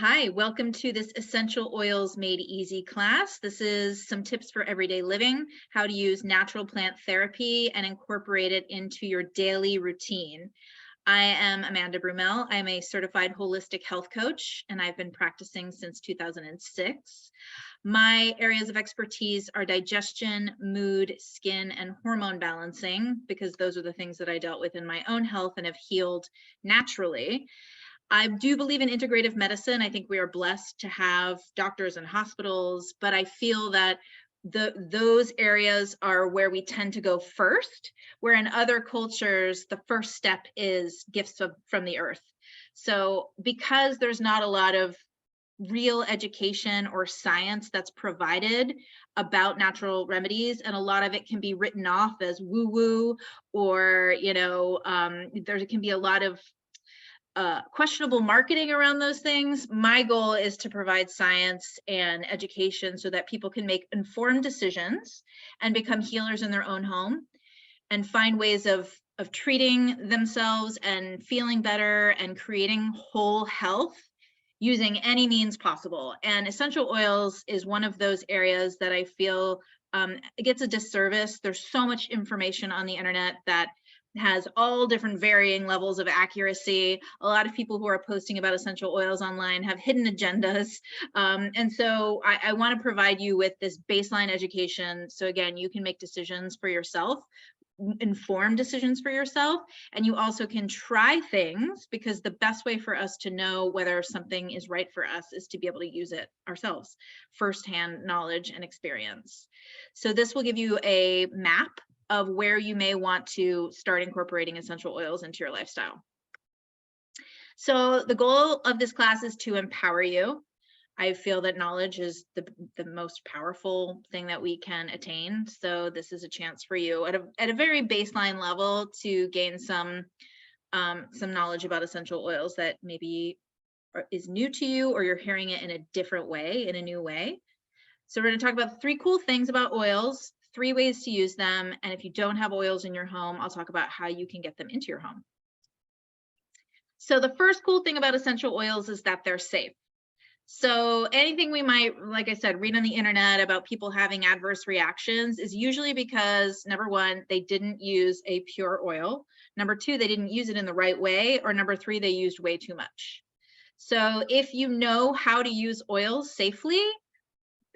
Hi, welcome to this Essential Oils Made Easy class. This is some tips for everyday living, how to use natural plant therapy and incorporate it into your daily routine. I am Amanda Brumel. I'm a certified holistic health coach, and I've been practicing since 2006. My areas of expertise are digestion, mood, skin, and hormone balancing, because those are the things that I dealt with in my own health and have healed naturally. I do believe in integrative medicine. I think we are blessed to have doctors and hospitals, but I feel that those areas are where we tend to go first, where in other cultures, the first step is gifts from the earth. So because there's not a lot of real education or science that's provided about natural remedies, and a lot of it can be written off as woo-woo, or there can be a lot of questionable marketing around those things. My goal is to provide science and education so that people can make informed decisions and become healers in their own home and find ways of treating themselves and feeling better and creating whole health using any means possible. And essential oils is one of those areas that I feel it gets a disservice. There's so much information on the internet that has all different varying levels of accuracy. A lot of people who are posting about essential oils online have hidden agendas. And so I want to provide you with this baseline education. So again, you can make decisions for yourself, informed decisions for yourself, and you also can try things, because the best way for us to know whether something is right for us is to be able to use it ourselves, firsthand knowledge and experience. So this will give you a map of where you may want to start incorporating essential oils into your lifestyle. So the goal of this class is to empower you. I feel that knowledge is the most powerful thing that we can attain. So this is a chance for you at a very baseline level to gain some knowledge about essential oils that maybe is new to you, or you're hearing it in a different way, in a new way. So we're going to talk about 3 cool things about oils, 3 ways to use them. And if you don't have oils in your home, I'll talk about how you can get them into your home. So the first cool thing about essential oils is that they're safe. So anything we might, like I said, read on the internet about people having adverse reactions is usually because, number 1, they didn't use a pure oil. Number 2, they didn't use it in the right way. Or number 3, they used way too much. So if you know how to use oils safely,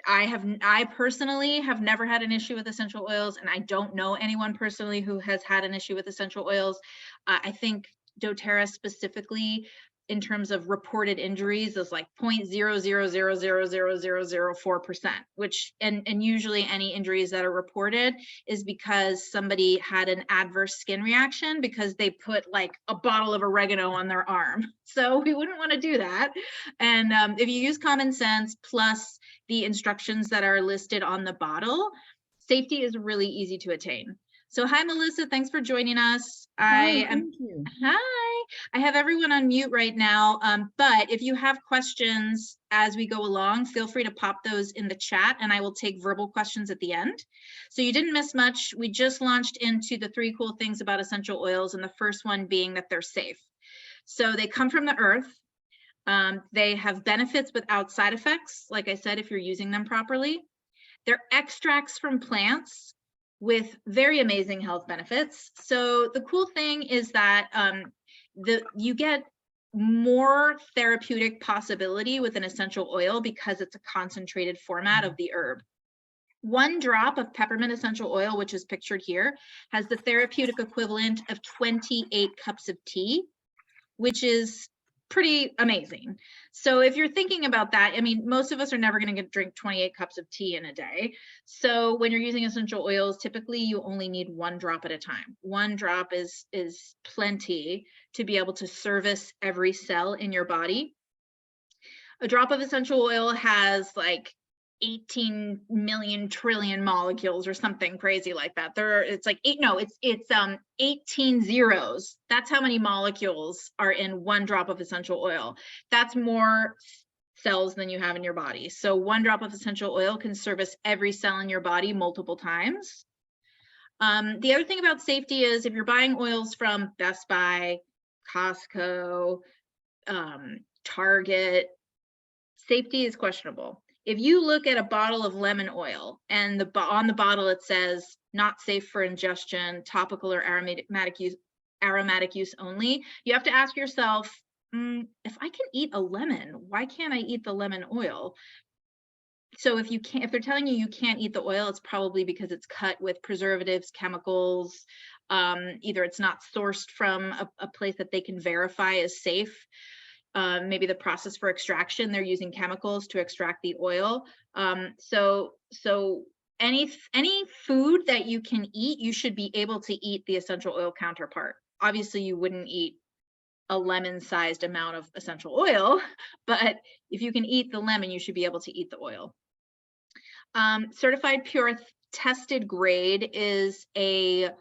I personally have never had an issue with essential oils, and I don't know anyone personally who has had an issue with essential oils. I think doTERRA specifically, in terms of reported injuries, is like 0.0000004%, which and usually any injuries that are reported is because somebody had an adverse skin reaction because they put like a bottle of oregano on their arm. So we wouldn't want to do that. And if you use common sense plus the instructions that are listed on the bottle, safety is really easy to attain. So hi, Melissa, thanks for joining us. Hi, thank you. Hi, I have everyone on mute right now, but if you have questions as we go along, feel free to pop those in the chat and I will take verbal questions at the end. So you didn't miss much. We just launched into the 3 cool things about essential oils, and the first one being that they're safe. So they come from the earth. They have benefits without side effects, like I said, if you're using them properly. They're extracts from plants with very amazing health benefits. So the cool thing is that you get more therapeutic possibility with an essential oil because it's a concentrated format of the herb. 1 drop of peppermint essential oil, which is pictured here, has the therapeutic equivalent of 28 cups of tea, which is pretty amazing. So if you're thinking about that, I mean, most of us are never going to drink 28 cups of tea in a day. So when you're using essential oils, typically you only need 1 drop at a time. 1 drop is plenty to be able to service every cell in your body. A drop of essential oil has like 18 million trillion molecules or something crazy like that. It's 18 zeros. That's how many molecules are in 1 drop of essential oil. That's more cells than you have in your body. So 1 drop of essential oil can service every cell in your body multiple times. The other thing about safety is if you're buying oils from Best Buy, Costco, Target, Safety is questionable. If you look at a bottle of lemon oil and on the bottle it says not safe for ingestion, topical or aromatic use only, you have to ask yourself, if I can eat a lemon, why can't I eat the lemon oil? So if they're telling you you can't eat the oil, it's probably because it's cut with preservatives, chemicals. Either it's not sourced from a place that they can verify is safe. Maybe the process for extraction, they're using chemicals to extract the oil. So any food that you can eat, you should be able to eat the essential oil counterpart. Obviously, you wouldn't eat a lemon-sized amount of essential oil, but if you can eat the lemon, you should be able to eat the oil. Certified pure tested grade is a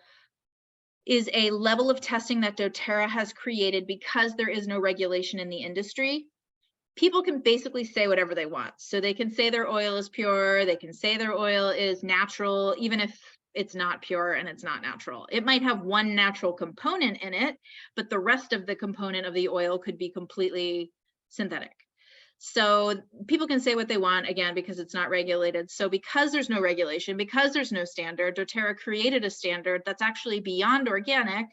level of testing that doTERRA has created because there is no regulation in the industry. People can basically say whatever they want. So they can say their oil is pure, they can say their oil is natural, even if it's not pure and it's not natural. It might have one natural component in it, but the rest of the component of the oil could be completely synthetic. So people can say what they want, again, because it's not regulated. So because there's no regulation, because there's no standard, doTERRA created a standard that's actually beyond organic.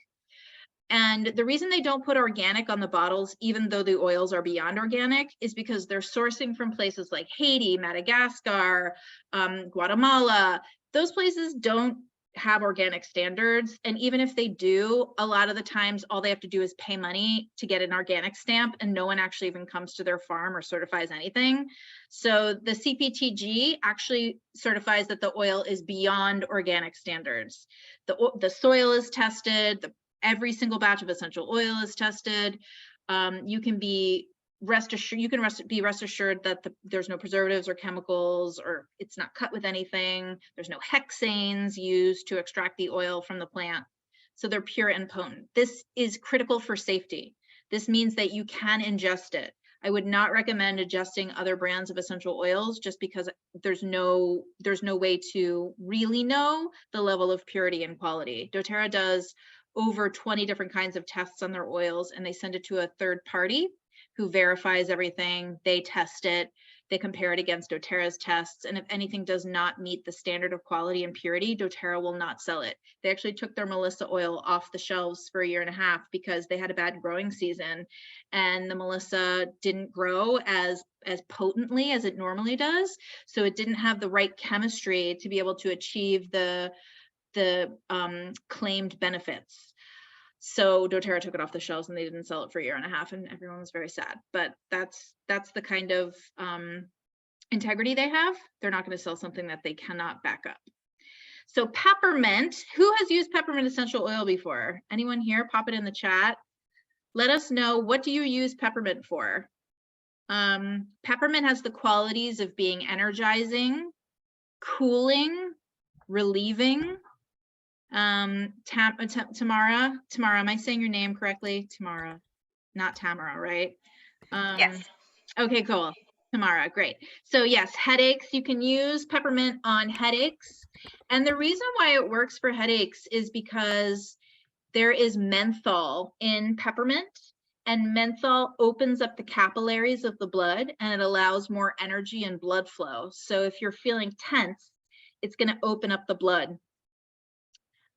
And the reason they don't put organic on the bottles, even though the oils are beyond organic, is because they're sourcing from places like Haiti, Madagascar, Guatemala. Those places don't have organic standards. And even if they do, a lot of the times, all they have to do is pay money to get an organic stamp, and no one actually even comes to their farm or certifies anything. So the CPTG actually certifies that the oil is beyond organic standards. The soil is tested, every single batch of essential oil is tested. You can be rest assured that there's no preservatives or chemicals, or it's not cut with anything. There's no hexanes used to extract the oil from the plant. So they're pure and potent. This is critical for safety. This means that you can ingest it. I would not recommend ingesting other brands of essential oils just because there's no way to really know the level of purity and quality. doTERRA does over 20 different kinds of tests on their oils, and they send it to a third party who verifies everything. They test it, they compare it against doTERRA's tests, and if anything does not meet the standard of quality and purity, doTERRA will not sell it. They actually took their Melissa oil off the shelves for 1.5 years because they had a bad growing season, and the Melissa didn't grow as potently as it normally does, so it didn't have the right chemistry to be able to achieve the claimed benefits. So doTERRA took it off the shelves and they didn't sell it for 1.5 years, and everyone was very sad. But that's the kind of integrity they have. They're not going to sell something that they cannot back up. So peppermint, who has used peppermint essential oil before? Anyone here? Pop it in the chat. Let us know, what do you use peppermint for? Peppermint has the qualities of being energizing, cooling, relieving. Tamara, am I saying your name correctly? Tamara, not Tamara, right? Yes. Okay, cool. Tamara, great. So yes, headaches, you can use peppermint on headaches. And the reason why it works for headaches is because there is menthol in peppermint, and menthol opens up the capillaries of the blood and it allows more energy and blood flow. So if you're feeling tense, it's going to open up the blood.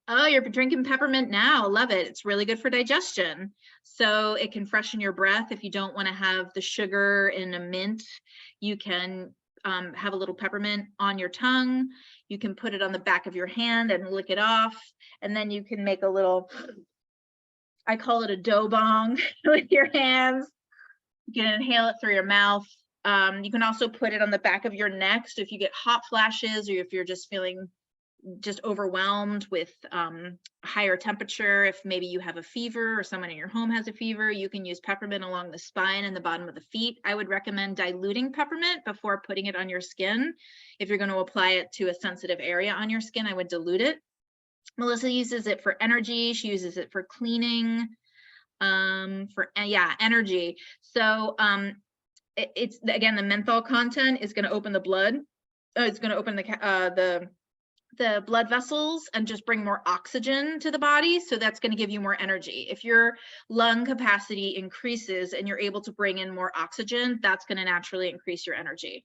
Oh, you're drinking peppermint now. Love it. It's really good for digestion. So it can freshen your breath. If you don't want to have the sugar in a mint, you can have a little peppermint on your tongue. You can put it on the back of your hand and lick it off. And then you can make a little, I call it a dough bong with your hands. You can inhale it through your mouth. You can also put it on the back of your neck. So if you get hot flashes, or if you're just feeling just overwhelmed with higher temperature, if maybe you have a fever or someone in your home has a fever, you can use peppermint along the spine and the bottom of the feet. I would recommend diluting peppermint before putting it on your skin. If you're going to apply it to a sensitive area on your skin, I would dilute it. Melissa uses it for energy. She uses it for cleaning, energy. So it's again, the menthol content is going to open the blood. It's going to open the the blood vessels and just bring more oxygen to the body. So that's going to give you more energy. If your lung capacity increases and you're able to bring in more oxygen, that's going to naturally increase your energy.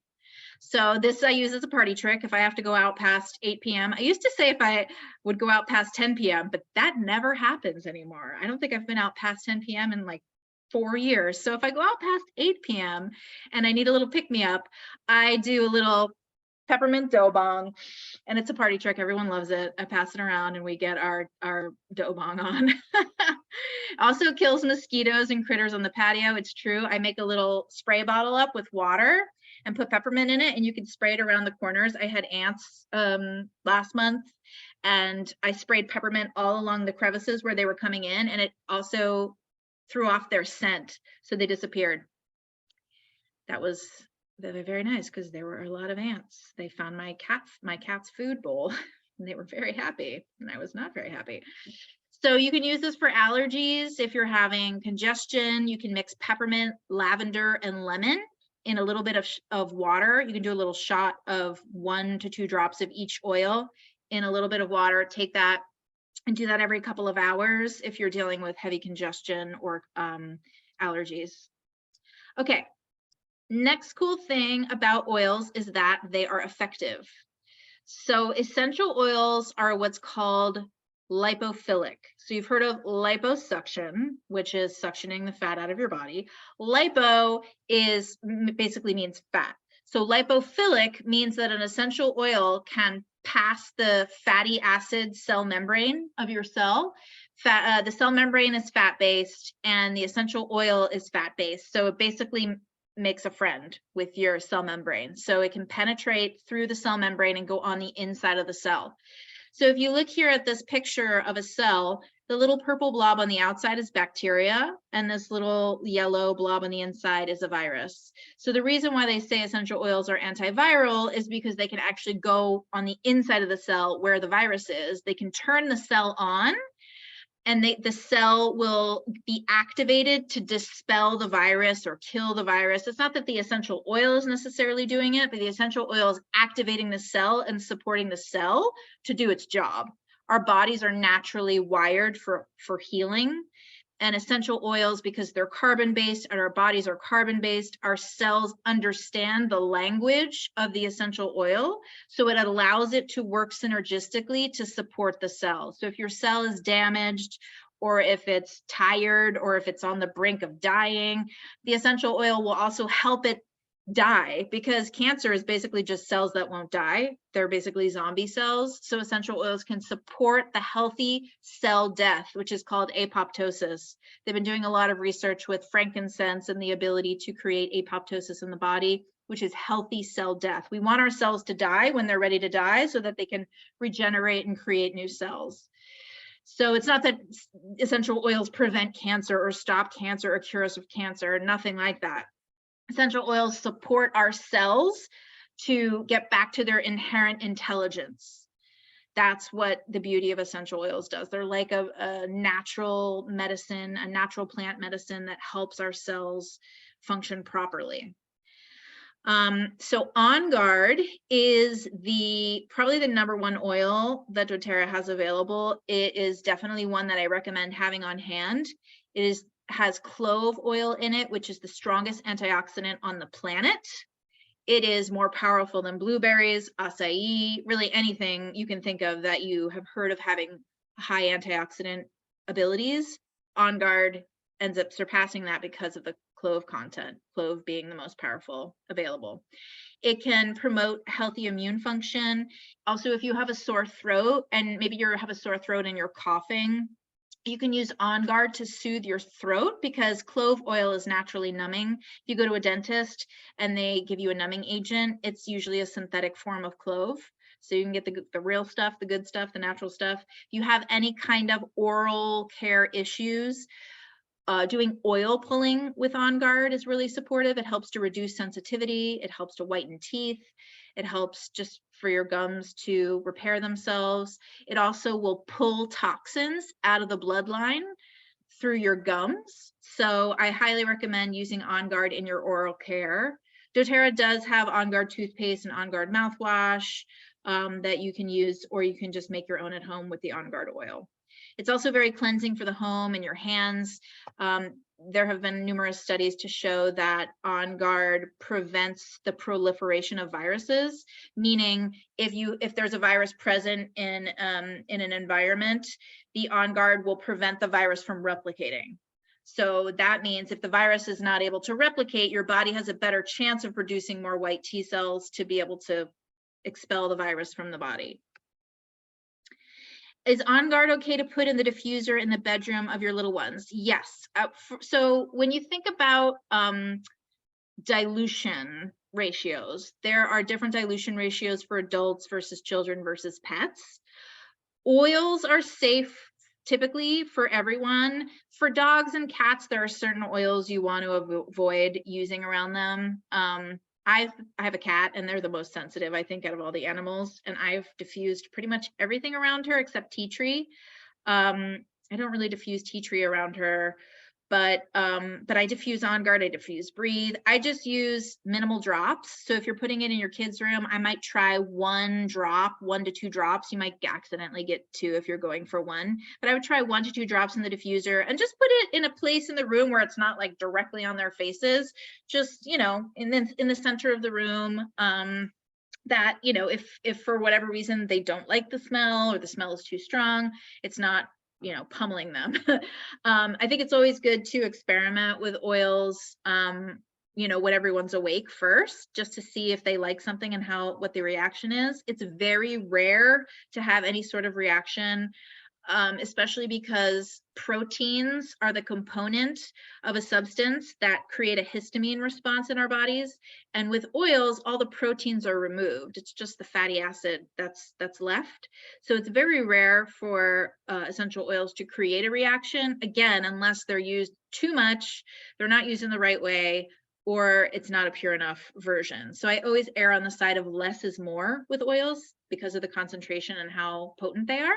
So this I use as a party trick if I have to go out past 8 p.m. I used to say if I would go out past 10 p.m., but that never happens anymore. I don't think I've been out past 10 p.m. in like 4 years. So if I go out past 8 p.m. and I need a little pick me up, I do a little peppermint dough bong, and it's a party trick. Everyone loves it. I pass it around and we get our dough bong on. Also kills mosquitoes and critters on the patio. It's true. I make a little spray bottle up with water and put peppermint in it, and you can spray it around the corners. I had ants last month, and I sprayed peppermint all along the crevices where they were coming in, and it also threw off their scent, so they disappeared. That was very nice because there were a lot of ants. They found my cat's food bowl and they were very happy, and I was not very happy. So you can use this for allergies. If you're having congestion, you can mix peppermint, lavender, and lemon in a little bit of water. You can do a little shot of 1 to 2 drops of each oil in a little bit of water. Take that and do that every couple of hours if you're dealing with heavy congestion or allergies. Okay, next cool thing about oils is that they are effective. So essential oils are what's called lipophilic. So you've heard of liposuction, which is suctioning the fat out of your body. Lipo is basically means fat. So lipophilic means that an essential oil can pass the fatty acid cell membrane of your cell. The cell membrane is fat-based and the essential oil is fat-based. So it basically makes a friend with your cell membrane. So it can penetrate through the cell membrane and go on the inside of the cell. So if you look here at this picture of a cell, the little purple blob on the outside is bacteria, and this little yellow blob on the inside is a virus. So the reason why they say essential oils are antiviral is because they can actually go on the inside of the cell where the virus is. They can turn the cell on, and the cell will be activated to dispel the virus or kill the virus. It's not that the essential oil is necessarily doing it, but the essential oil is activating the cell and supporting the cell to do its job. Our bodies are naturally wired for healing, and essential oils, because they're carbon-based and our bodies are carbon-based, our cells understand the language of the essential oil, so it allows it to work synergistically to support the cell. So if your cell is damaged, or if it's tired, or if it's on the brink of dying, the essential oil will also help it die, because cancer is basically just cells that won't die. They're basically zombie cells. So essential oils can support the healthy cell death, which is called apoptosis. They've been doing a lot of research with frankincense and the ability to create apoptosis in the body, which is healthy cell death. We want our cells to die when they're ready to die so that they can regenerate and create new cells. So it's not that essential oils prevent cancer or stop cancer or cure us of cancer, nothing like that. Essential oils support our cells to get back to their inherent intelligence. That's what the beauty of essential oils does. They're like a natural medicine, a natural plant medicine that helps our cells function properly. So On Guard is probably the #1 oil that doTERRA has available. It is definitely one that I recommend having on hand. It has clove oil in it, which is the strongest antioxidant on the planet. It is more powerful than blueberries, acai, really anything you can think of that you have heard of having high antioxidant abilities. On Guard ends up surpassing that because of the clove content, clove being the most powerful available. It can promote healthy immune function. Also, if you have a sore throat and maybe you have a sore throat and you're coughing, you can use On Guard to soothe your throat, because clove oil is naturally numbing. If you go to a dentist and they give you a numbing agent, it's usually a synthetic form of clove. So you can get the real stuff, the good stuff, the natural stuff. If you have any kind of oral care issues, doing oil pulling with On Guard is really supportive. It helps to reduce sensitivity. It helps to whiten teeth. It helps just for your gums to repair themselves. It also will pull toxins out of the bloodline through your gums. So I highly recommend using On Guard in your oral care. doTERRA does have On Guard toothpaste and On Guard mouthwash. that you can use, or you can just make your own at home with the On Guard oil. It's also very cleansing for the home and your hands. There have been numerous studies to show that On Guard prevents the proliferation of viruses, meaning if there's a virus present in an environment, the On Guard will prevent the virus from replicating. So that means if the virus is not able to replicate, your body has a better chance of producing more white T cells to be able to expel the virus from the body. Is On Guard okay to put in the diffuser in the bedroom of your little ones? Yes. So when you think about dilution ratios, there are different dilution ratios for adults versus children versus pets. Oils are safe typically for everyone. For dogs and cats, there are certain oils you want to avoid using around them. I have a cat, and they're the most sensitive, I think, out of all the animals. And I've diffused pretty much everything around her except tea tree. I don't really diffuse tea tree around her, but I diffuse On Guard, I diffuse Breathe. I just use minimal drops. So if you're putting it in your kids' room, I might try 1 drop, 1 to 2 drops. You might accidentally get 2 if you're going for 1, but I would try 1 to 2 drops in the diffuser and just put it in a place in the room where it's not like directly on their faces, just, you know, in the center of the room. That, you know, if for whatever reason they don't like the smell or the smell is too strong, it's not, you know, pummeling them. I think it's always good to experiment with oils, you know, when everyone's awake first, just to see if they like something and what the reaction is. It's very rare to have any sort of reaction, especially because proteins are the component of a substance that create a histamine response in our bodies. And with oils, all the proteins are removed. It's just the fatty acid that's left. So it's very rare for essential oils to create a reaction, again, unless they're used too much, they're not used in the right way, or it's not a pure enough version. So I always err on the side of less is more with oils because of the concentration and how potent they are.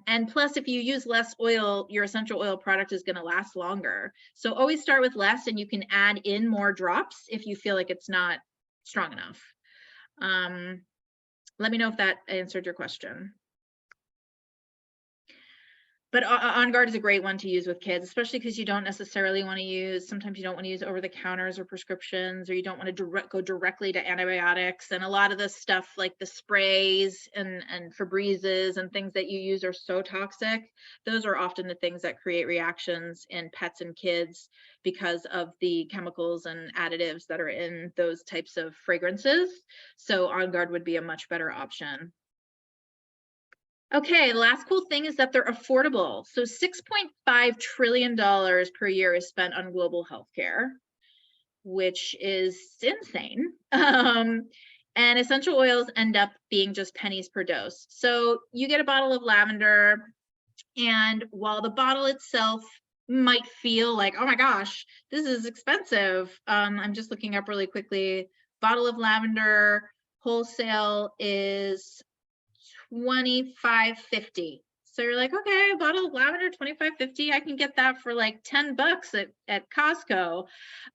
And plus, if you use less oil, your essential oil product is going to last longer. So always start with less, and you can add in more drops if you feel like it's not strong enough. Let me know if that answered your question. But On Guard is a great one to use with kids, especially because you don't necessarily want to use, sometimes you don't want to use over the counters or prescriptions, or you don't want to go directly to antibiotics. And a lot of the stuff like the sprays and Febrezes and things that you use are so toxic. Those are often the things that create reactions in pets and kids because of the chemicals and additives that are in those types of fragrances. So On Guard would be a much better option. Okay, the last cool thing is that they're affordable. So $6.5 trillion per year is spent on global healthcare, which is insane. And essential oils end up being just pennies per dose. So you get a bottle of lavender, and while the bottle itself might feel like, oh my gosh, this is expensive. I'm just looking up really quickly. Bottle of lavender wholesale is $25.50. So you're like, okay, a bottle of lavender, $25.50. I can get that for like $10 at Costco.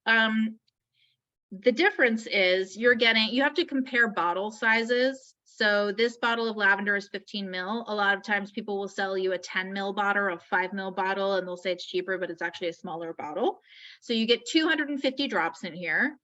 The difference is you have to compare bottle sizes. So this bottle of lavender is 15 ml. A lot of times people will sell you a 10 ml bottle or a 5 ml bottle, and they'll say it's cheaper, but it's actually a smaller bottle. So you get 250 drops in here.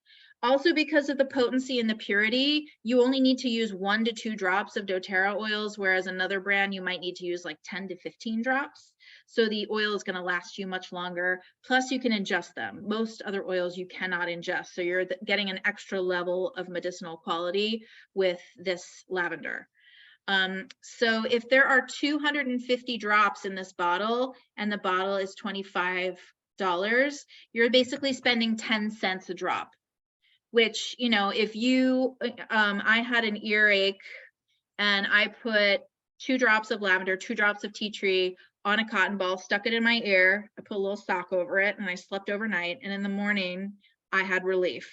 Also, because of the potency and the purity, you only need to use 1 to 2 drops of doTERRA oils, whereas another brand, you might need to use like 10 to 15 drops. So the oil is going to last you much longer. Plus, you can ingest them. Most other oils you cannot ingest. So you're getting an extra level of medicinal quality with this lavender. So if there are 250 drops in this bottle and the bottle is $25, you're basically spending 10 cents a drop. Which, you know, if you, I had an earache and I put 2 drops of lavender, 2 drops of tea tree on a cotton ball, stuck it in my ear, I put a little sock over it, and I slept overnight. And in the morning, I had relief.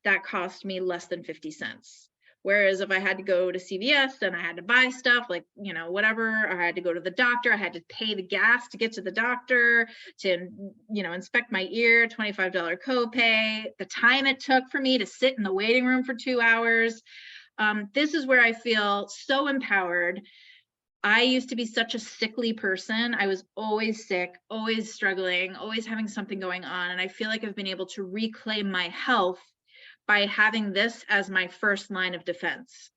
That cost me less than 50 cents. Whereas if I had to go to CVS and I had to buy stuff like, you know, whatever, or I had to go to the doctor, I had to pay the gas to get to the doctor, to, you know, inspect my ear, $25 copay, the time it took for me to sit in the waiting room for 2 hours. This is where I feel so empowered. I used to be such a sickly person. I was always sick, always struggling, always having something going on. And I feel like I've been able to reclaim my health by having this as my first line of defense.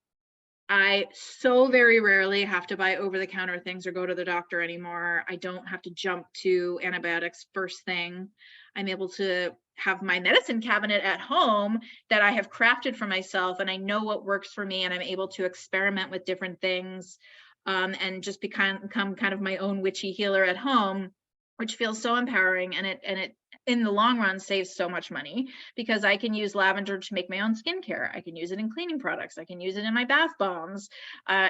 I so very rarely have to buy over-the-counter things or go to the doctor anymore. I don't have to jump to antibiotics first thing. I'm able to have my medicine cabinet at home that I have crafted for myself, and I know what works for me, and I'm able to experiment with different things, and just become kind of my own witchy healer at home, which feels so empowering. And it in the long run saves so much money, because I can use lavender to make my own skincare. I can use it in cleaning products. I can use it in my bath bombs.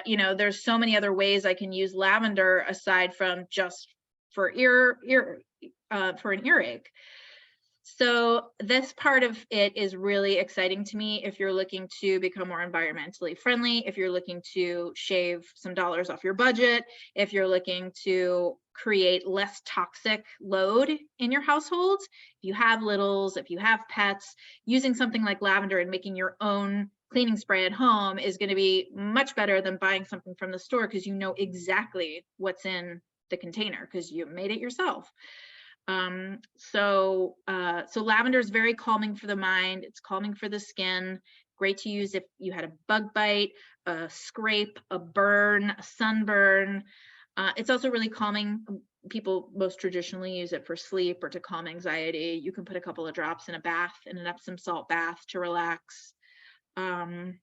You know, there's so many other ways I can use lavender aside from just for for an earache. So this part of it is really exciting to me if you're looking to become more environmentally friendly, if you're looking to shave some dollars off your budget, if you're looking to create less toxic load in your household. If you have littles, if you have pets, using something like lavender and making your own cleaning spray at home is going to be much better than buying something from the store, because you know exactly what's in the container because you made it yourself. So lavender is very calming for the mind. It's calming for the skin. Great to use if you had a bug bite, a scrape, a burn, a sunburn. It's also really calming. People most traditionally use it for sleep or to calm anxiety. You can put a couple of drops in a bath, in an Epsom salt bath, to relax. And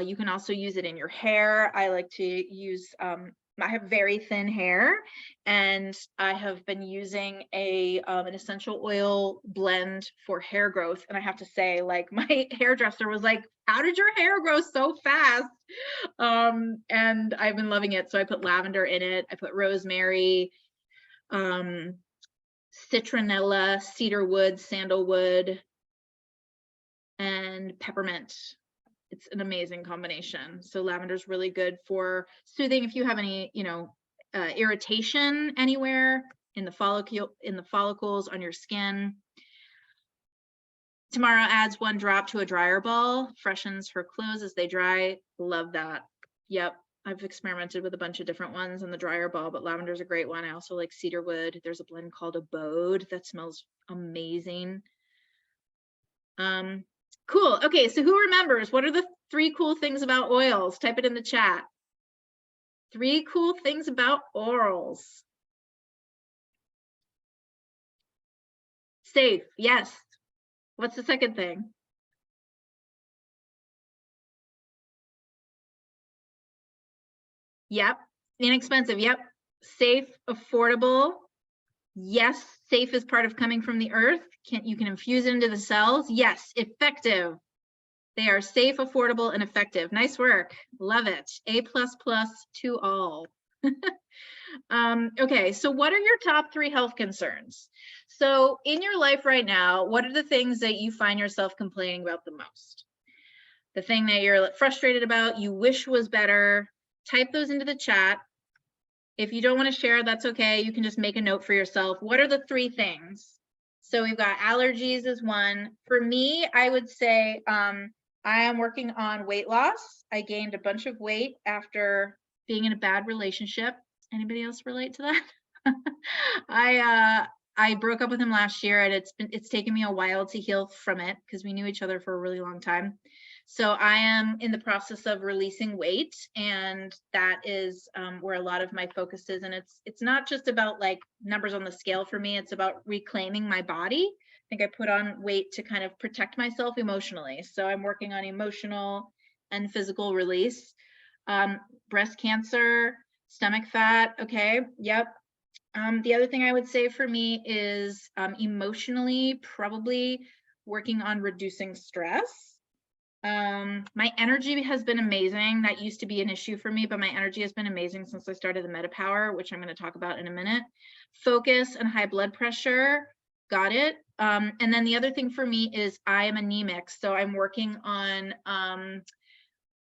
you can also use it in your hair. I like to use I have very thin hair, and I have been using an essential oil blend for hair growth. And I have to say, like, my hairdresser was like, "How did your hair grow so fast?" And I've been loving it. So I put lavender in it. I put rosemary, citronella, cedarwood, sandalwood, and peppermint. It's an amazing combination. So lavender is really good for soothing if you have any, irritation anywhere in the follicles on your skin. Tamara adds 1 drop to a dryer ball, freshens her clothes as they dry. Love that. Yep. I've experimented with a bunch of different ones in the dryer ball, but lavender is a great one. I also like cedarwood. There's a blend called Abode that smells amazing. Cool. Okay, so who remembers? What are the 3 cool things about oils? Type it in the chat. 3 cool things about oils. Safe. Yes. What's the second thing? Yep. Inexpensive. Yep. Safe, affordable. Yes. Safe is part of coming from the earth. You can infuse it into the cells. Yes. Effective. They are safe, affordable, and effective. Nice work. Love it. A++ to all. Okay, so what are your top 3 health concerns? So in your life right now, what are the things that you find yourself complaining about the most? The thing that you're frustrated about, you wish was better, type those into the chat. If you don't want to share, that's okay. You can just make a note for yourself. What are the 3 things? So we've got allergies as one. For me, I would say I am working on weight loss. I gained a bunch of weight after being in a bad relationship. Anybody else relate to that? I broke up with him last year, and it's taken me a while to heal from it because we knew each other for a really long time. So I am in the process of releasing weight, and that is where a lot of my focus is. And it's not just about like numbers on the scale for me. It's about reclaiming my body. I think I put on weight to kind of protect myself emotionally. So I'm working on emotional and physical release. Breast cancer, stomach fat. Okay. Yep. The other thing I would say for me is emotionally, probably working on reducing stress. My energy has been amazing. That used to be an issue for me, but my energy has been amazing since I started the MetaPower, which I'm going to talk about in a minute. Focus and high blood pressure. Got it. And then the other thing for me is I am anemic. So I'm working on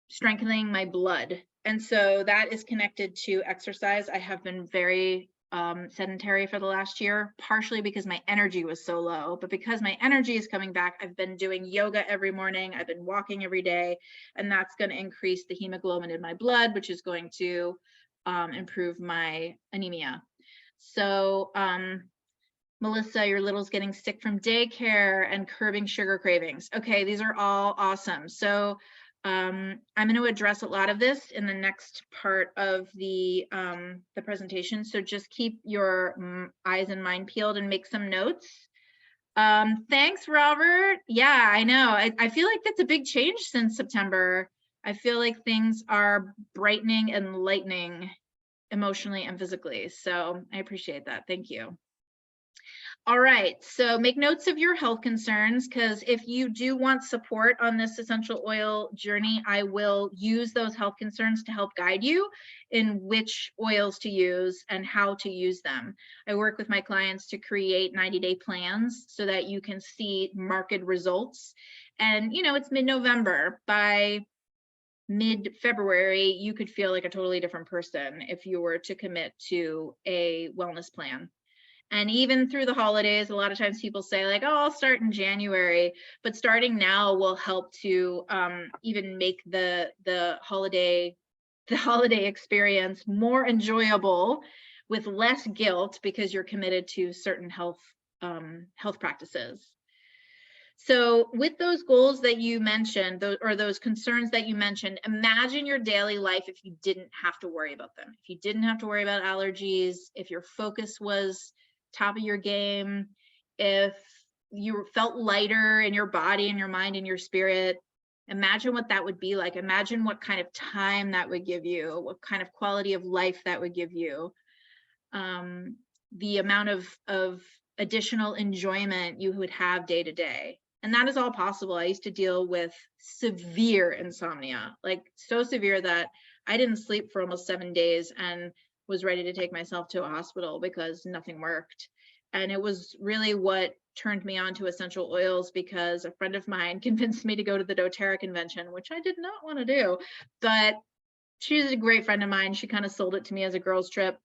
strengthening my blood. And so that is connected to exercise. I have been very sedentary for the last year, partially because my energy was so low. But because my energy is coming back, I've been doing yoga every morning. I've been walking every day, and that's going to increase the hemoglobin in my blood, which is going to improve my anemia. So, Melissa, your little's getting sick from daycare and curbing sugar cravings. Okay, these are all awesome. So I'm going to address a lot of this in the next part of the presentation. So just keep your eyes and mind peeled and make some notes. Thanks, Robert. Yeah, I know. I feel like that's a big change since September. I feel like things are brightening and lightening emotionally and physically. So I appreciate that. Thank you. All right, so make notes of your health concerns, because if you do want support on this essential oil journey, I will use those health concerns to help guide you in which oils to use and how to use them. I work with my clients to create 90-day plans so that you can see marked results. And, you know, it's mid-November. By mid-February, you could feel like a totally different person if you were to commit to a wellness plan. And even through the holidays, a lot of times people say like, oh, I'll start in January, but starting now will help to even make the holiday experience more enjoyable with less guilt, because you're committed to certain health practices. So with those goals that you mentioned, or those concerns that you mentioned, imagine your daily life if you didn't have to worry about them. If you didn't have to worry about allergies, if your focus was top of your game, if you felt lighter in your body and your mind and your spirit, imagine what that would be like. Imagine what kind of time that would give you, what kind of quality of life that would give you, the amount of additional enjoyment you would have day to day. And that is all possible. I used to deal with severe insomnia, like so severe that I didn't sleep for almost 7 days and was ready to take myself to a hospital because nothing worked. And it was really what turned me on to essential oils, because a friend of mine convinced me to go to the doTERRA convention, which I did not want to do, but she's a great friend of mine. She kind of sold it to me as a girls trip.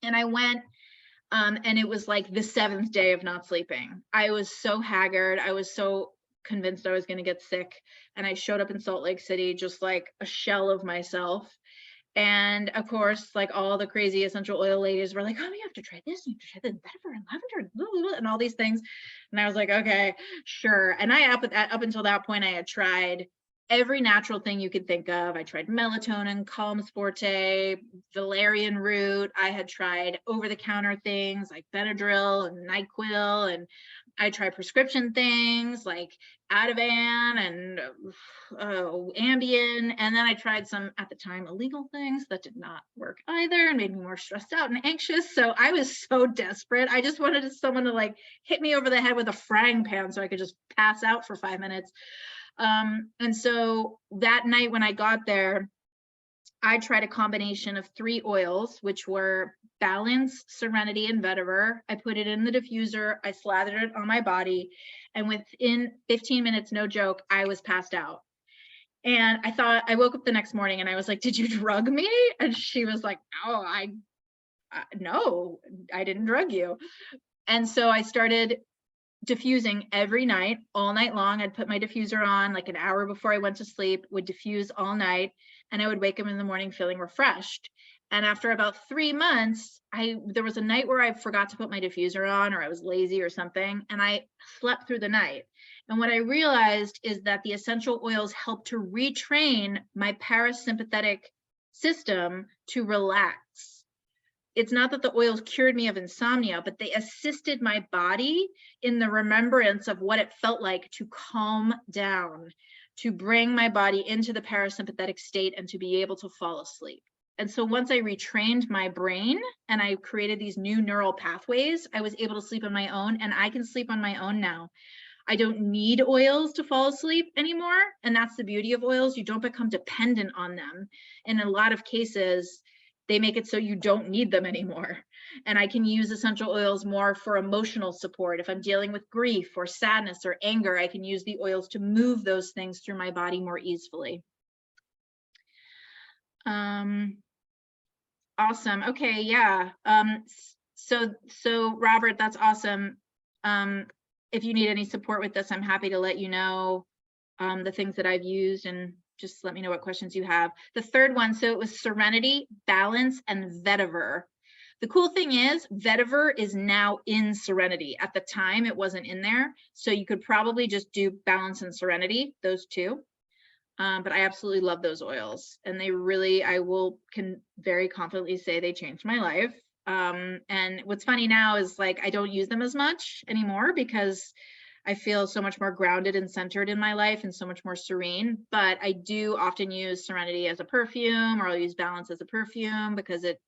And I went, and it was like the 7th day of not sleeping. I was so haggard. I was so convinced I was going to get sick. And I showed up in Salt Lake City just like a shell of myself. And of course, like all the crazy essential oil ladies were like, oh, you have to try this, you have to try the vetiver and lavender, blah, blah, blah, and all these things. And I was like, okay, sure. And I, up until that point, I had tried every natural thing you could think of. I tried melatonin, Calms Forte, valerian root. I had tried over-the-counter things like Benadryl and NyQuil, and I tried prescription things like Ativan and Ambien, and then I tried some, at the time, illegal things that did not work either and made me more stressed out and anxious. So I was so desperate. I just wanted someone to like hit me over the head with a frying pan so I could just pass out for 5 minutes. And so that night when I got there, I tried a combination of 3 oils, which were Balance, Serenity, and Vetiver. I put it in the diffuser, I slathered it on my body, and within 15 minutes, no joke, I was passed out. And I woke up the next morning and I was like, did you drug me? And she was like, no, I didn't drug you. And so I started diffusing every night, all night long. I'd put my diffuser on like an hour before I went to sleep, would diffuse all night, and I would wake up in the morning feeling refreshed. And after about 3 months, there was a night where I forgot to put my diffuser on, or I was lazy or something, and I slept through the night. And what I realized is that the essential oils help to retrain my parasympathetic system to relax. It's not that the oils cured me of insomnia, but they assisted my body in the remembrance of what it felt like to calm down, to bring my body into the parasympathetic state and to be able to fall asleep. And so once I retrained my brain and I created these new neural pathways, I was able to sleep on my own, and I can sleep on my own now. I don't need oils to fall asleep anymore. And that's the beauty of oils. You don't become dependent on them. In a lot of cases, they make it so you don't need them anymore. And I can use essential oils more for emotional support. If I'm dealing with grief or sadness or anger, I can use the oils to move those things through my body more easily. Awesome. Okay, yeah. So Robert, that's awesome. If you need any support with this, I'm happy to let you know the things that I've used, and just let me know what questions you have. The third one, so it was Serenity, Balance, and Vetiver. The cool thing is Vetiver is now in Serenity. At the time, it wasn't in there. So you could probably just do Balance and Serenity, those two. But I absolutely love those oils. And they really, can very confidently say they changed my life. And what's funny now is like, I don't use them as much anymore because I feel so much more grounded and centered in my life and so much more serene. But I do often use Serenity as a perfume, or I'll use Balance as a perfume because it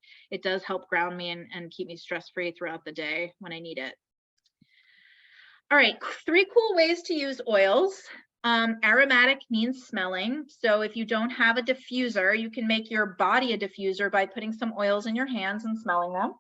does help ground me and keep me stress-free throughout the day when I need it. All right, 3 cool ways to use oils. Aromatic means smelling. So if you don't have a diffuser, you can make your body a diffuser by putting some oils in your hands and smelling them.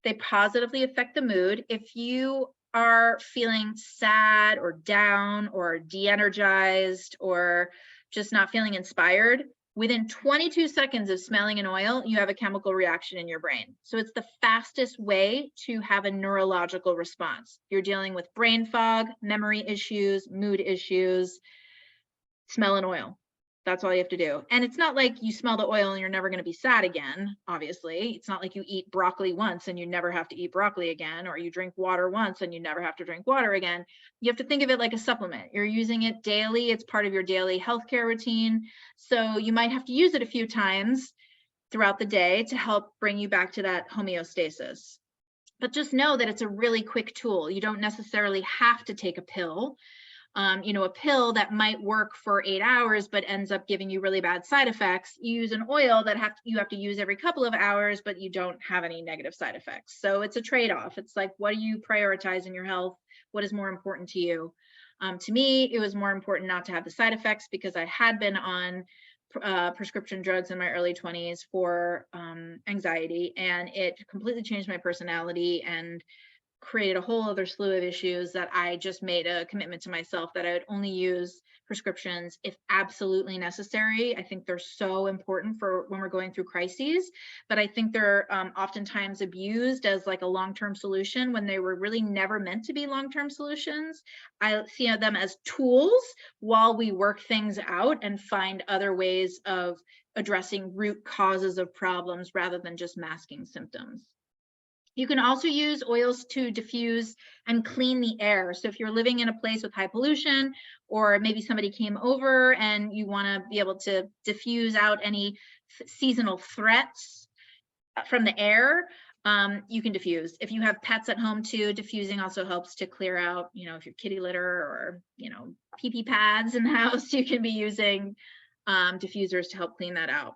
They positively affect the mood. If you are feeling sad or down or de-energized or just not feeling inspired, within 22 seconds of smelling an oil, you have a chemical reaction in your brain. So it's the fastest way to have a neurological response. You're dealing with brain fog, memory issues, mood issues, smell an oil. That's all you have to do. And it's not like you smell the oil and you're never going to be sad again, obviously. It's not like you eat broccoli once and you never have to eat broccoli again, or you drink water once and you never have to drink water again. You have to think of it like a supplement. You're using it daily. It's part of your daily healthcare routine. So you might have to use it a few times throughout the day to help bring you back to that homeostasis. But just know that it's a really quick tool. You don't necessarily have to take a pill. A pill that might work for 8 hours but ends up giving you really bad side effects. You use an oil that you have to use every couple of hours, but you don't have any negative side effects. So it's a trade-off. It's like, what do you prioritize in your health? What is more important to you? To me, it was more important not to have the side effects because I had been on prescription drugs in my early 20s for anxiety, and it completely changed my personality and created a whole other slew of issues that I just made a commitment to myself that I would only use prescriptions if absolutely necessary. I think they're so important for when we're going through crises, but I think they're oftentimes abused as like a long-term solution when they were really never meant to be long-term solutions. I see them as tools while we work things out and find other ways of addressing root causes of problems rather than just masking symptoms. You can also use oils to diffuse and clean the air. So if you're living in a place with high pollution, or maybe somebody came over and you want to be able to diffuse out any seasonal threats from the air, you can diffuse. If you have pets at home too, diffusing also helps to clear out, if your kitty litter or, pee-pee pads in the house, you can be using diffusers to help clean that out.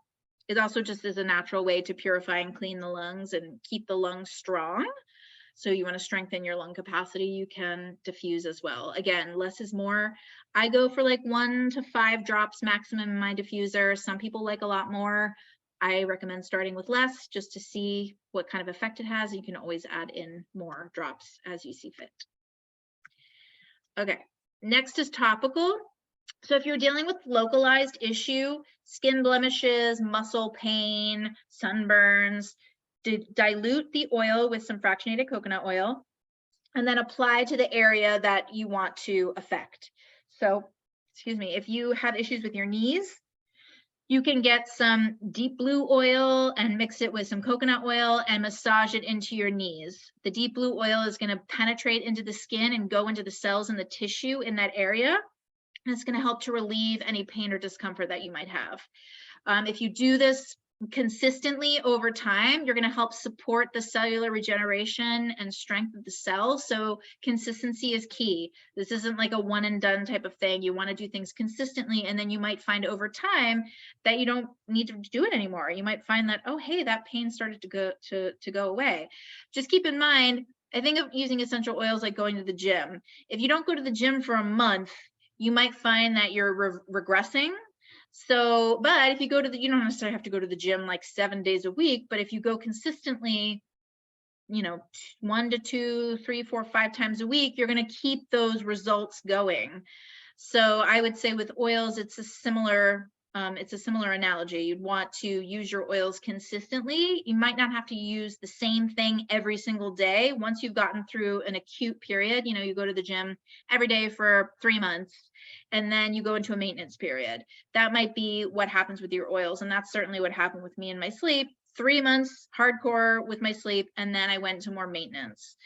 It also just is a natural way to purify and clean the lungs and keep the lungs strong. So you want to strengthen your lung capacity, you can diffuse as well. Again, less is more. I go for like 1 to 5 drops maximum in my diffuser. Some people like a lot more. I recommend starting with less just to see what kind of effect it has. You can always add in more drops as you see fit. Okay, next is topical. So if you're dealing with localized issue, skin blemishes, muscle pain, sunburns, dilute the oil with some fractionated coconut oil and then apply to the area that you want to affect. So, if you have issues with your knees, you can get some deep blue oil and mix it with some coconut oil and massage it into your knees. The deep blue oil is going to penetrate into the skin and go into the cells and the tissue in that area. And it's going to help to relieve any pain or discomfort that you might have. If you do this consistently over time, you're going to help support the cellular regeneration and strength of the cells. So consistency is key. This isn't like a one and done type of thing. You want to do things consistently, and then you might find over time that you don't need to do it anymore. You might find that, oh, hey, that pain started to go away. Just keep in mind, I think of using essential oils like going to the gym. If you don't go to the gym for a month, you might find that you're regressing. So, but if you go to you don't necessarily have to go to the gym like 7 days a week, but if you go consistently, 1 to 2, 3, 4, 5 times a week, you're going to keep those results going. So I would say with oils, it's a similar It's a similar analogy. You'd want to use your oils consistently. You might not have to use the same thing every single day. Once you've gotten through an acute period, you go to the gym every day for 3 months, and then you go into a maintenance period. That might be what happens with your oils. And that's certainly what happened with me and my sleep. 3 months hardcore with my sleep, and then I went to more maintenance.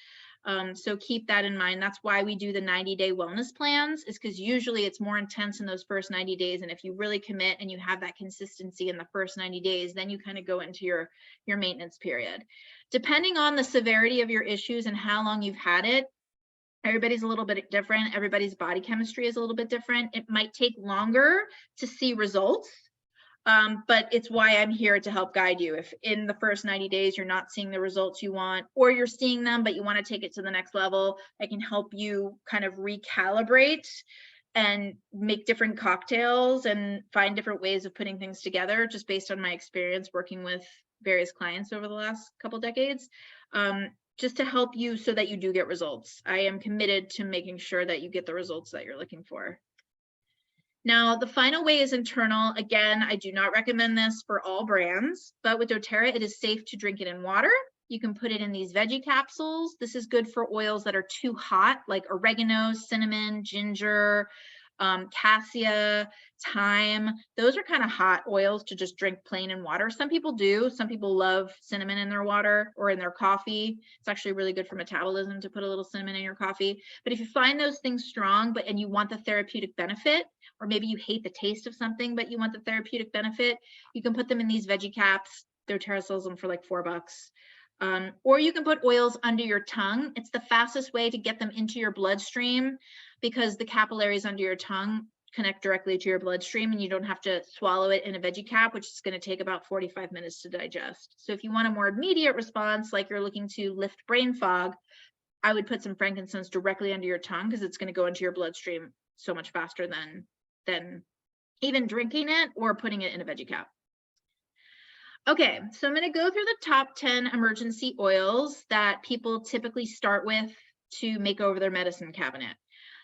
So keep that in mind. That's why we do the 90-day wellness plans, is because usually it's more intense in those first 90 days. And if you really commit and you have that consistency in the first 90 days, then you kind of go into your maintenance period. Depending on the severity of your issues and how long you've had it, everybody's a little bit different. Everybody's body chemistry is a little bit different. It might take longer to see results. But it's why I'm here to help guide you. If in the first 90 days you're not seeing the results you want, or you're seeing them but you want to take it to the next level, I can help you kind of recalibrate and make different cocktails and find different ways of putting things together, just based on my experience working with various clients over the last couple decades, just to help you so that you do get results. I am committed to making sure that you get the results that you're looking for. Now, the final way is internal. Again, I do not recommend this for all brands, but with doTERRA, it is safe to drink it in water. You can put it in these veggie capsules. This is good for oils that are too hot, like oregano, cinnamon, ginger, cassia, thyme. Those are kind of hot oils to just drink plain in water. Some people do. Some people love cinnamon in their water or in their coffee. It's actually really good for metabolism to put a little cinnamon in your coffee. But if you find those things strong, and you want the therapeutic benefit, or maybe you hate the taste of something, but you want the therapeutic benefit, you can put them in these veggie caps. doTERRA sells them for like $4. Or you can put oils under your tongue. It's the fastest way to get them into your bloodstream, because the capillaries under your tongue connect directly to your bloodstream, and you don't have to swallow it in a veggie cap, which is going to take about 45 minutes to digest. So if you want a more immediate response, like you're looking to lift brain fog, I would put some frankincense directly under your tongue, because it's going to go into your bloodstream so much faster than even drinking it or putting it in a veggie cap. Okay, so I'm going to go through the top 10 emergency oils that people typically start with to make over their medicine cabinet.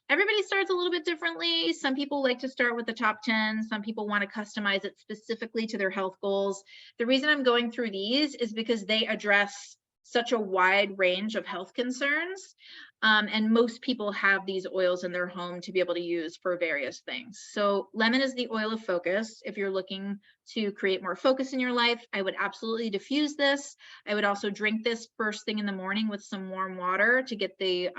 Everybody starts a little bit differently. Some people like to start with the top 10. Some people want to customize it specifically to their health goals. The reason I'm going through these is because they address such a wide range of health concerns. And most people have these oils in their home to be able to use for various things. So lemon is the oil of focus. If you're looking to create more focus in your life, I would absolutely diffuse this. I would also drink this first thing in the morning with some warm water to get the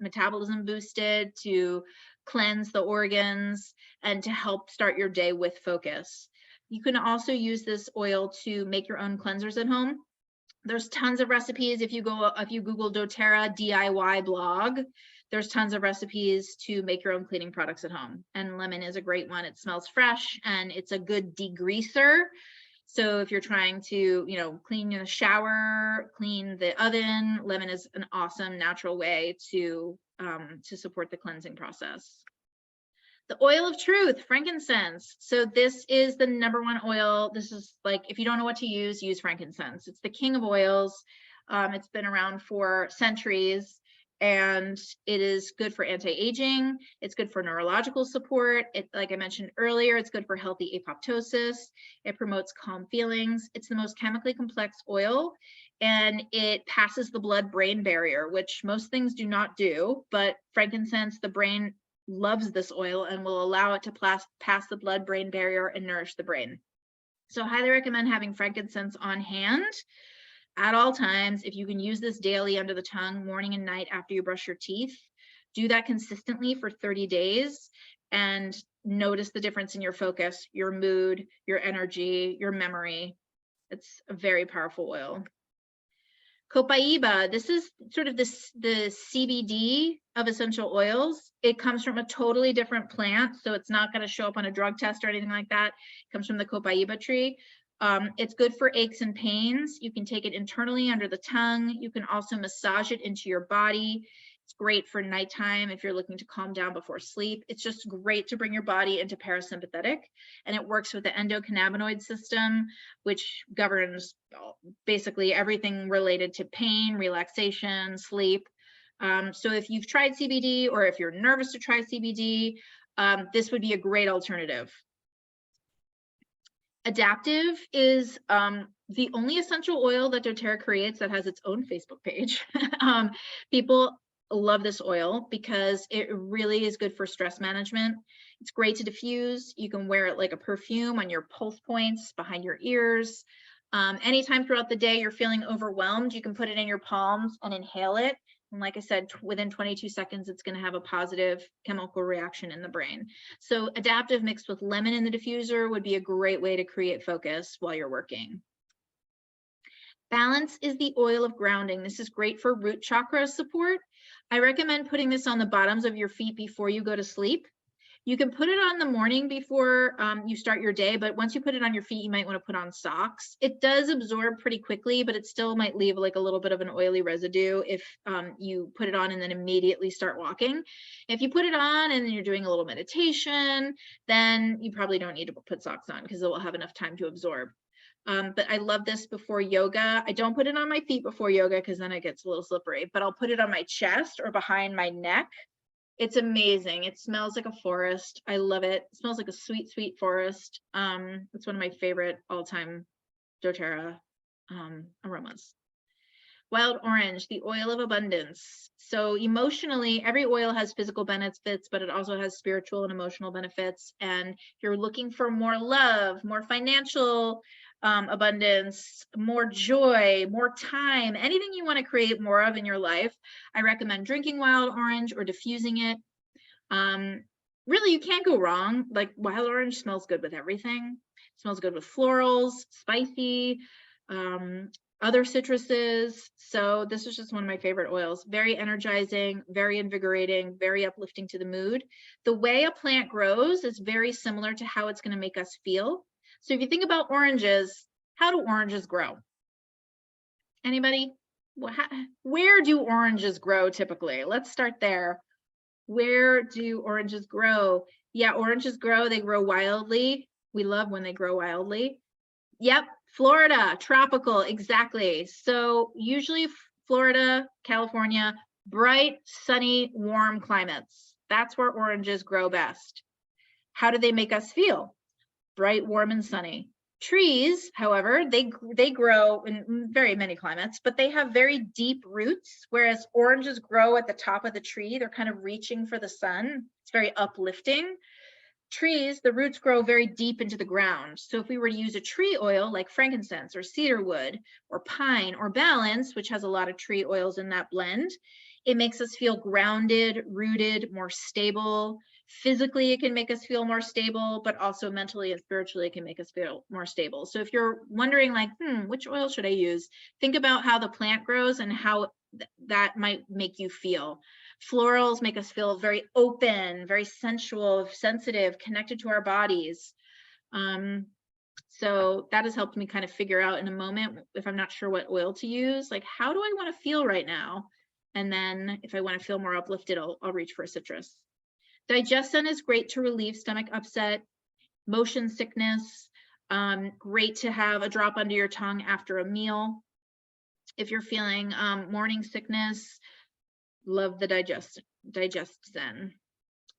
metabolism boosted, to cleanse the organs, and to help start your day with focus. You can also use this oil to make your own cleansers at home. There's tons of recipes. If you Google doTERRA DIY blog, there's tons of recipes to make your own cleaning products at home. And lemon is a great one. It smells fresh and it's a good degreaser. So if you're trying to, clean the shower, clean the oven, lemon is an awesome natural way to support the cleansing process. The oil of truth, frankincense. So this is the #1 oil. This is like, if you don't know what to use frankincense. It's the king of oils. It's been around for centuries, and it is good for anti-aging. It's good for neurological support. Like I mentioned earlier, it's good for healthy apoptosis. It promotes calm feelings. It's the most chemically complex oil, and it passes the blood-brain barrier, which most things do not do, but frankincense, the brain loves this oil and will allow it to pass the blood-brain barrier and nourish the brain. So highly recommend having frankincense on hand at all times. If you can use this daily under the tongue, morning and night after you brush your teeth, do that consistently for 30 days and notice the difference in your focus, your mood, your energy, your memory. It's a very powerful oil. Copaiba, this is sort of the CBD of essential oils. It comes from a totally different plant, so it's not going to show up on a drug test or anything like that. It comes from the Copaiba tree. It's good for aches and pains. You can take it internally under the tongue. You can also massage it into your body. It's great for nighttime if you're looking to calm down before sleep. It's just great to bring your body into parasympathetic, and it works with the endocannabinoid system, which governs basically everything related to pain, relaxation, sleep. So if you've tried CBD, or if you're nervous to try CBD, this would be a great alternative. Adaptive is the only essential oil that doTERRA creates that has its own Facebook page. People love this oil because it really is good for stress management. It's great to diffuse. You can wear it like a perfume on your pulse points, behind your ears. Anytime throughout the day you're feeling overwhelmed, you can put it in your palms and inhale it. And like I said, within 22 seconds, it's going to have a positive chemical reaction in the brain. So adaptive mixed with lemon in the diffuser would be a great way to create focus while you're working. Balance is the oil of grounding. This is great for root chakra support. I recommend putting this on the bottoms of your feet before you go to sleep. You can put it on the morning before you start your day, but once you put it on your feet, you might want to put on socks. It does absorb pretty quickly, but it still might leave like a little bit of an oily residue if you put it on and then immediately start walking. If you put it on and then you're doing a little meditation, then you probably don't need to put socks on because it will have enough time to absorb. But I love this before yoga. I don't put it on my feet before yoga because then it gets a little slippery, but I'll put it on my chest or behind my neck. It's amazing. It smells like a forest. I love it. It smells like a sweet, sweet forest. It's one of my favorite all-time doTERRA aromas. Wild orange, the oil of abundance. So emotionally, every oil has physical benefits, but it also has spiritual and emotional benefits. And if you're looking for more love, more financial abundance, more joy, more time, anything you want to create more of in your life, I recommend drinking wild orange or diffusing it. Really, you can't go wrong. Like wild orange smells good with everything. It smells good with florals, spicy, other citruses. So this is just one of my favorite oils. Very energizing, very invigorating, very uplifting to the mood. The way a plant grows is very similar to how it's going to make us feel. So if you think about oranges, how do oranges grow? Anybody? Where do oranges grow typically? Let's start there. Where do oranges grow? Yeah, oranges grow, they grow wildly. We love when they grow wildly. Yep, Florida, tropical, exactly. So usually Florida, California, bright, sunny, warm climates. That's where oranges grow best. How do they make us feel? Bright, warm, and sunny. Trees, however, they grow in very many climates, but they have very deep roots, whereas oranges grow at the top of the tree. They're kind of reaching for the sun. It's very uplifting. Trees, the roots grow very deep into the ground. So if we were to use a tree oil like frankincense or cedarwood or pine or balance, which has a lot of tree oils in that blend, it makes us feel grounded, rooted, more stable. Physically, it can make us feel more stable, but also mentally and spiritually, it can make us feel more stable. So if you're wondering like, which oil should I use? Think about how the plant grows and how that might make you feel. Florals make us feel very open, very sensual, sensitive, connected to our bodies. So that has helped me kind of figure out in a moment, if I'm not sure what oil to use, like, how do I want to feel right now? And then if I want to feel more uplifted, I'll reach for a citrus. Digestin is great to relieve stomach upset, motion sickness, great to have a drop under your tongue after a meal. If you're feeling morning sickness, love the Digestin.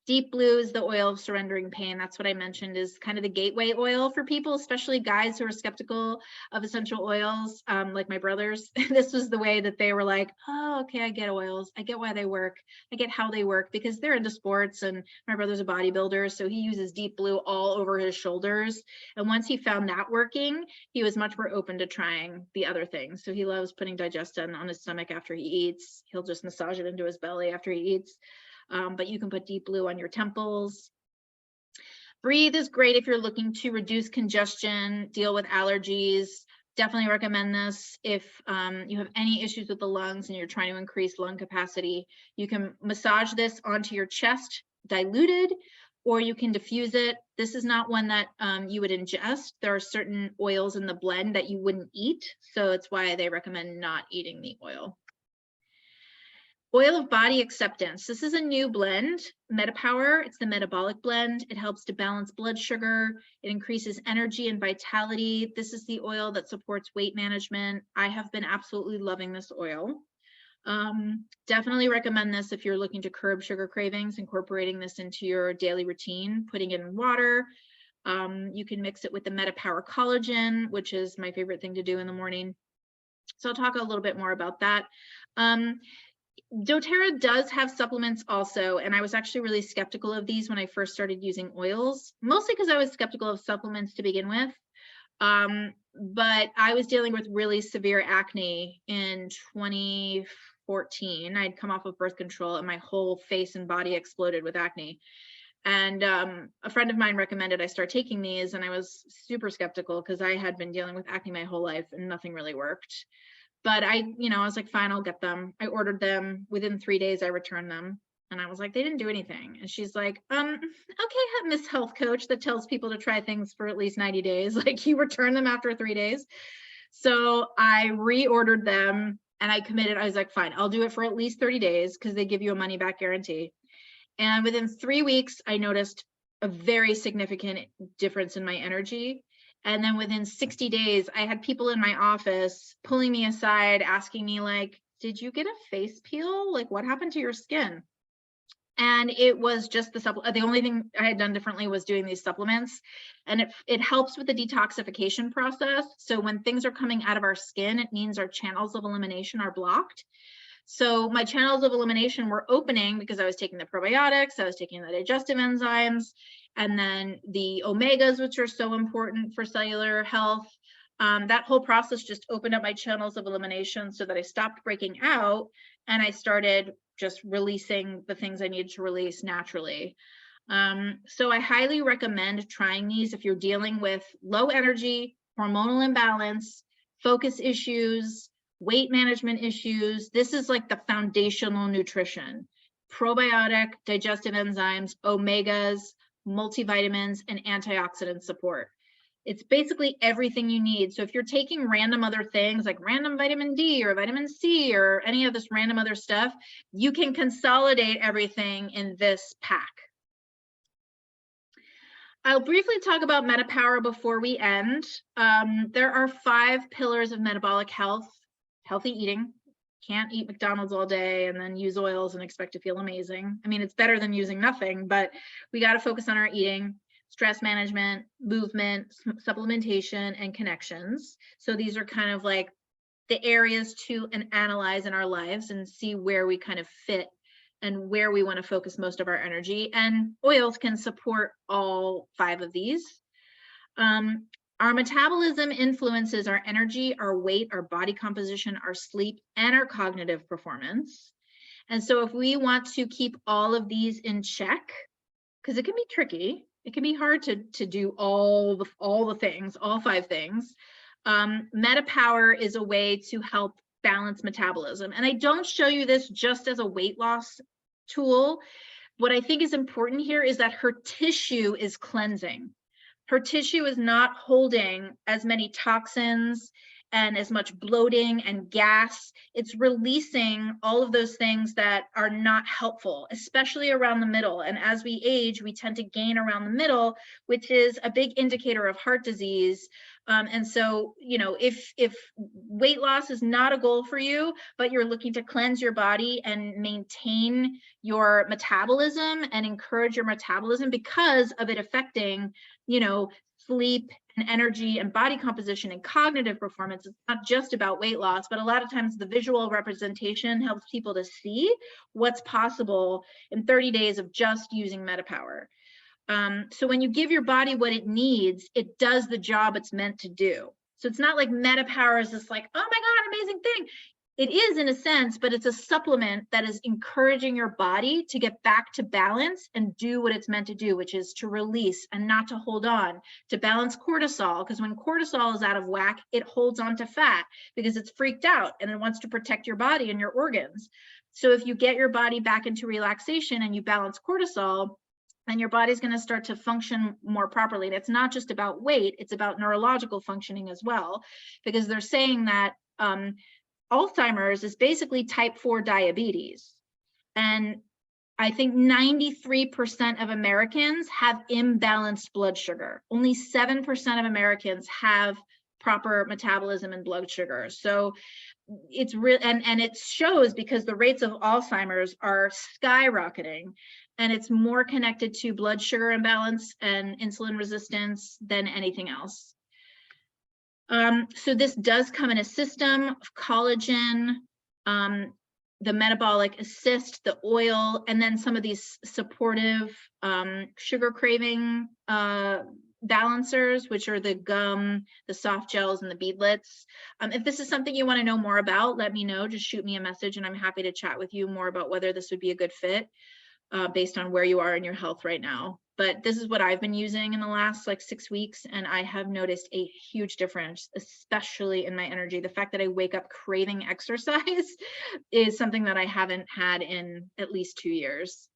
Deep Blue is the oil of surrendering pain. That's what I mentioned is kind of the gateway oil for people, especially guys who are skeptical of essential oils, like my brothers. This was the way that they were like, oh, okay, I get oils. I get why they work. I get how they work because they're into sports and my brother's a bodybuilder. So he uses Deep Blue all over his shoulders. And once he found that working, he was much more open to trying the other things. So he loves putting Digestin on his stomach after he eats. He'll just massage it into his belly after he eats. But you can put Deep Blue on your temples. Breathe is great if you're looking to reduce congestion, deal with allergies. Definitely recommend this if you have any issues with the lungs and you're trying to increase lung capacity. You can massage this onto your chest, diluted, or you can diffuse it. This is not one that you would ingest. There are certain oils in the blend that you wouldn't eat, so it's why they recommend not eating the oil. Oil of Body Acceptance. This is a new blend, MetaPower. It's the metabolic blend. It helps to balance blood sugar. It increases energy and vitality. This is the oil that supports weight management. I have been absolutely loving this oil. Definitely recommend this if you're looking to curb sugar cravings, incorporating this into your daily routine, putting it in water. You can mix it with the MetaPower Collagen, which is my favorite thing to do in the morning. So I'll talk a little bit more about that. doTERRA does have supplements also, and I was actually really skeptical of these when I first started using oils, mostly because I was skeptical of supplements to begin with. But I was dealing with really severe acne in 2014. I'd come off of birth control and my whole face and body exploded with acne. And a friend of mine recommended I start taking these, and I was super skeptical because I had been dealing with acne my whole life and nothing really worked. But I was like, fine, I'll get them. I ordered them. Within 3 days, I returned them. And I was like, they didn't do anything. And she's like, okay, Miss Health Coach that tells people to try things for at least 90 days. Like, you return them after 3 days. So I reordered them and I committed. I was like, fine, I'll do it for at least 30 days because they give you a money back guarantee. And within 3 weeks, I noticed a very significant difference in my energy. And then within 60 days, I had people in my office pulling me aside, asking me like, did you get a face peel? Like, what happened to your skin? And it was just the only thing I had done differently was doing these supplements. And it helps with the detoxification process. So when things are coming out of our skin, it means our channels of elimination are blocked. So my channels of elimination were opening because I was taking the probiotics, I was taking the digestive enzymes, and then the omegas, which are so important for cellular health. That whole process just opened up my channels of elimination so that I stopped breaking out and I started just releasing the things I needed to release naturally. So I highly recommend trying these if you're dealing with low energy, hormonal imbalance, focus issues, weight management issues. This is like the foundational nutrition: probiotic, digestive enzymes, omegas, multivitamins, and antioxidant support. It's basically everything you need. So if you're taking random other things like random vitamin D or vitamin C or any of this random other stuff, you can consolidate everything in this pack. I'll briefly talk about MetaPower before we end. There are 5 pillars of metabolic health. Healthy eating. Can't eat McDonald's all day and then use oils and expect to feel amazing. I mean, it's better than using nothing, but we got to focus on our eating, stress management, movement, supplementation, and connections. So these are kind of like the areas to analyze in our lives and see where we kind of fit and where we want to focus most of our energy. And oils can support all 5 of these. Our metabolism influences our energy, our weight, our body composition, our sleep, and our cognitive performance. And so if we want to keep all of these in check, because it can be tricky, it can be hard to do all the things, all 5 things, MetaPower is a way to help balance metabolism. And I don't show you this just as a weight loss tool. What I think is important here is that her tissue is cleansing. Her tissue is not holding as many toxins and as much bloating and gas. It's releasing all of those things that are not helpful, especially around the middle. And as we age, we tend to gain around the middle, which is a big indicator of heart disease. And so, if weight loss is not a goal for you, but you're looking to cleanse your body and maintain your metabolism and encourage your metabolism because of it affecting, sleep and energy and body composition and cognitive performance. It's not just about weight loss, but a lot of times the visual representation helps people to see what's possible in 30 days of just using MetaPower. So when you give your body what it needs, it does the job it's meant to do. So it's not like MetaPower is this like, oh my God, amazing thing. It is in a sense, but it's a supplement that is encouraging your body to get back to balance and do what it's meant to do, which is to release and not to hold on, to balance cortisol. Because when cortisol is out of whack, it holds on to fat because it's freaked out and it wants to protect your body and your organs. So if you get your body back into relaxation and you balance cortisol, and your body's going to start to function more properly. And it's not just about weight, it's about neurological functioning as well, because they're saying that Alzheimer's is basically type 4 diabetes. And I think 93% of Americans have imbalanced blood sugar. Only 7% of Americans have proper metabolism and blood sugar. So it's real, and it shows because the rates of Alzheimer's are skyrocketing. and it's more connected to blood sugar imbalance and insulin resistance than anything else. So this does come in a system of collagen, the metabolic assist, the oil, and then some of these supportive sugar craving balancers, which are the gum, the soft gels, and the beadlets. If this is something you want to know more about, let me know. Just shoot me a message and I'm happy to chat with you more about whether this would be a good fit based on where you are in your health right now. But this is what I've been using in the last like 6 weeks, and I have noticed a huge difference, especially in my energy. The fact that I wake up craving exercise is something that I haven't had in at least 2 years.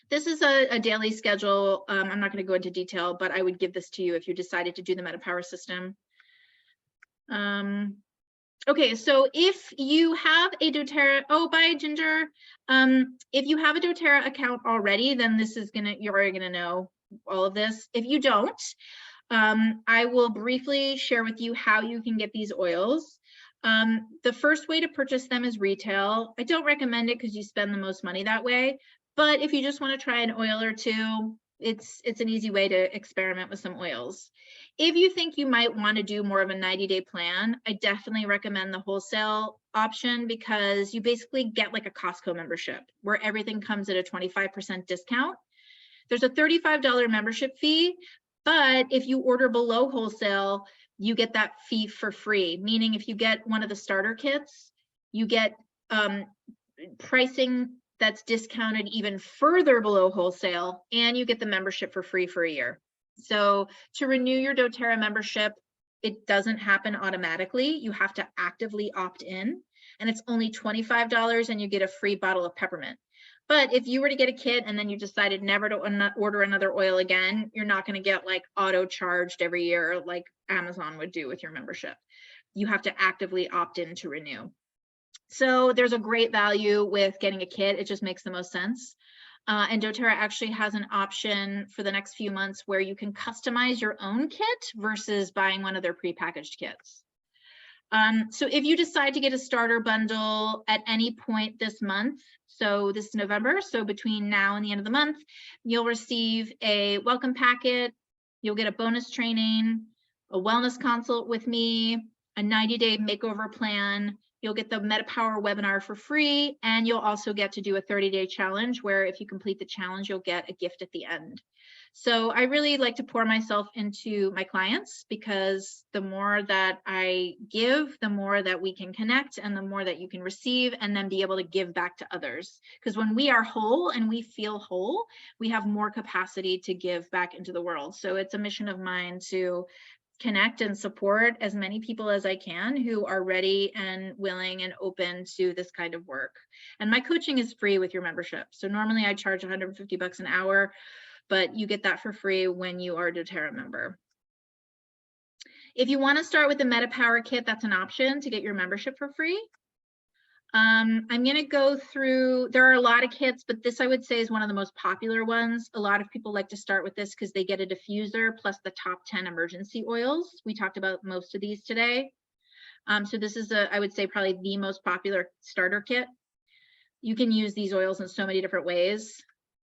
This is a daily schedule. I'm not going to go into detail, but I would give this to you if you decided to do the MetaPower system. Okay, so if you have a doTERRA, oh, bye, Ginger. If you have a doTERRA account already, then you're already gonna know all of this. If you don't, I will briefly share with you how you can get these oils. The first way to purchase them is retail. I don't recommend it because you spend the most money that way. But if you just want to try an oil or two, it's an easy way to experiment with some oils. If you think you might want to do more of a 90-day plan, I definitely recommend the wholesale option because you basically get like a Costco membership where everything comes at a 25% discount. There's a $35 membership fee, but if you order below wholesale, you get that fee for free, meaning if you get one of the starter kits, you get pricing that's discounted even further below wholesale, and you get the membership for free for a year. So to renew your doTERRA membership, it doesn't happen automatically. You have to actively opt in, and it's only $25 and you get a free bottle of peppermint. But if you were to get a kit and then you decided never to order another oil again, you're not going to get like auto charged every year like Amazon would do with your membership. You have to actively opt in to renew. So there's a great value with getting a kit. It just makes the most sense. And doTERRA actually has an option for the next few months where you can customize your own kit versus buying one of their prepackaged kits. So if you decide to get a starter bundle at any point this month, so this is November, so between now and the end of the month, you'll receive a welcome packet, you'll get a bonus training, a wellness consult with me, a 90-day makeover plan, you'll get the MetaPower webinar for free, and you'll also get to do a 30-day challenge where if you complete the challenge, you'll get a gift at the end. So I really like to pour myself into my clients because the more that I give, the more that we can connect and the more that you can receive and then be able to give back to others. Because when we are whole and we feel whole, we have more capacity to give back into the world. So it's a mission of mine to connect and support as many people as I can who are ready and willing and open to this kind of work. And my coaching is free with your membership. So normally I charge $150 an hour, but you get that for free when you are a doTERRA member. If you want to start with the MetaPower kit, that's an option to get your membership for free. I'm going to go through, there are a lot of kits, but this I would say is one of the most popular ones. A lot of people like to start with this because they get a diffuser plus the top 10 emergency oils. We talked about most of these today. So this is, I would say, probably the most popular starter kit. You can use these oils in so many different ways.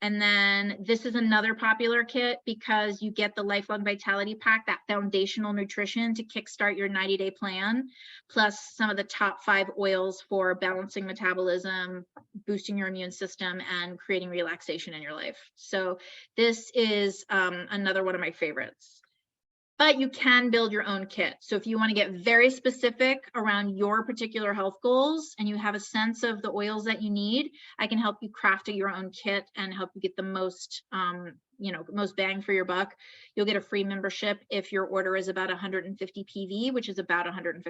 And then this is another popular kit because you get the Lifelong Vitality Pack, that foundational nutrition to kickstart your 90-day plan, plus some of the top 5 oils for balancing metabolism, boosting your immune system, and creating relaxation in your life. So this is another one of my favorites. But you can build your own kit. So if you want to get very specific around your particular health goals and you have a sense of the oils that you need, I can help you craft your own kit and help you get the most, most bang for your buck. You'll get a free membership if your order is about 150 PV, which is about $150.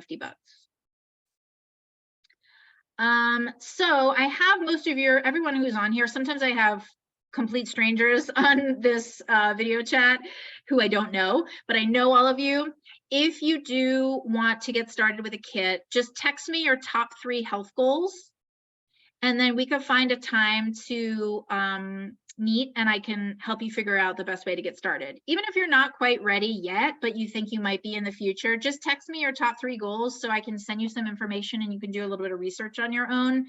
So I have most of everyone who's on here. Sometimes I have complete strangers on this video chat who I don't know, but I know all of you. If you do want to get started with a kit, just text me your top 3 health goals, and then we can find a time to meet and I can help you figure out the best way to get started. Even if you're not quite ready yet, but you think you might be in the future, just text me your top 3 goals so I can send you some information and you can do a little bit of research on your own.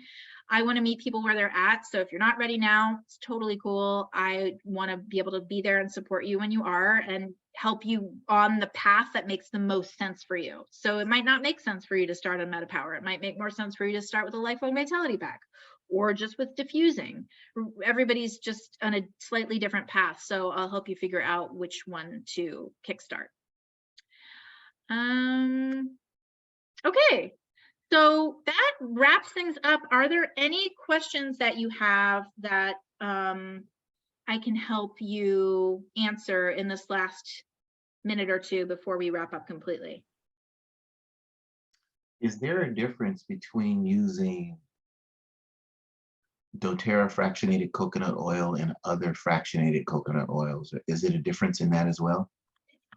I want to meet people where they're at. So if you're not ready now, it's totally cool. I want to be able to be there and support you when you are and help you on the path that makes the most sense for you. So it might not make sense for you to start on MetaPower. It might make more sense for you to start with a lifelong vitality pack or just with diffusing. Everybody's just on a slightly different path. So I'll help you figure out which one to kickstart. Okay, so that wraps things up. Are there any questions that you have that I can help you answer in this last minute or two before we wrap up completely? Is there a difference between using doTERRA fractionated coconut oil and other fractionated coconut oils? Is it a difference in that as well?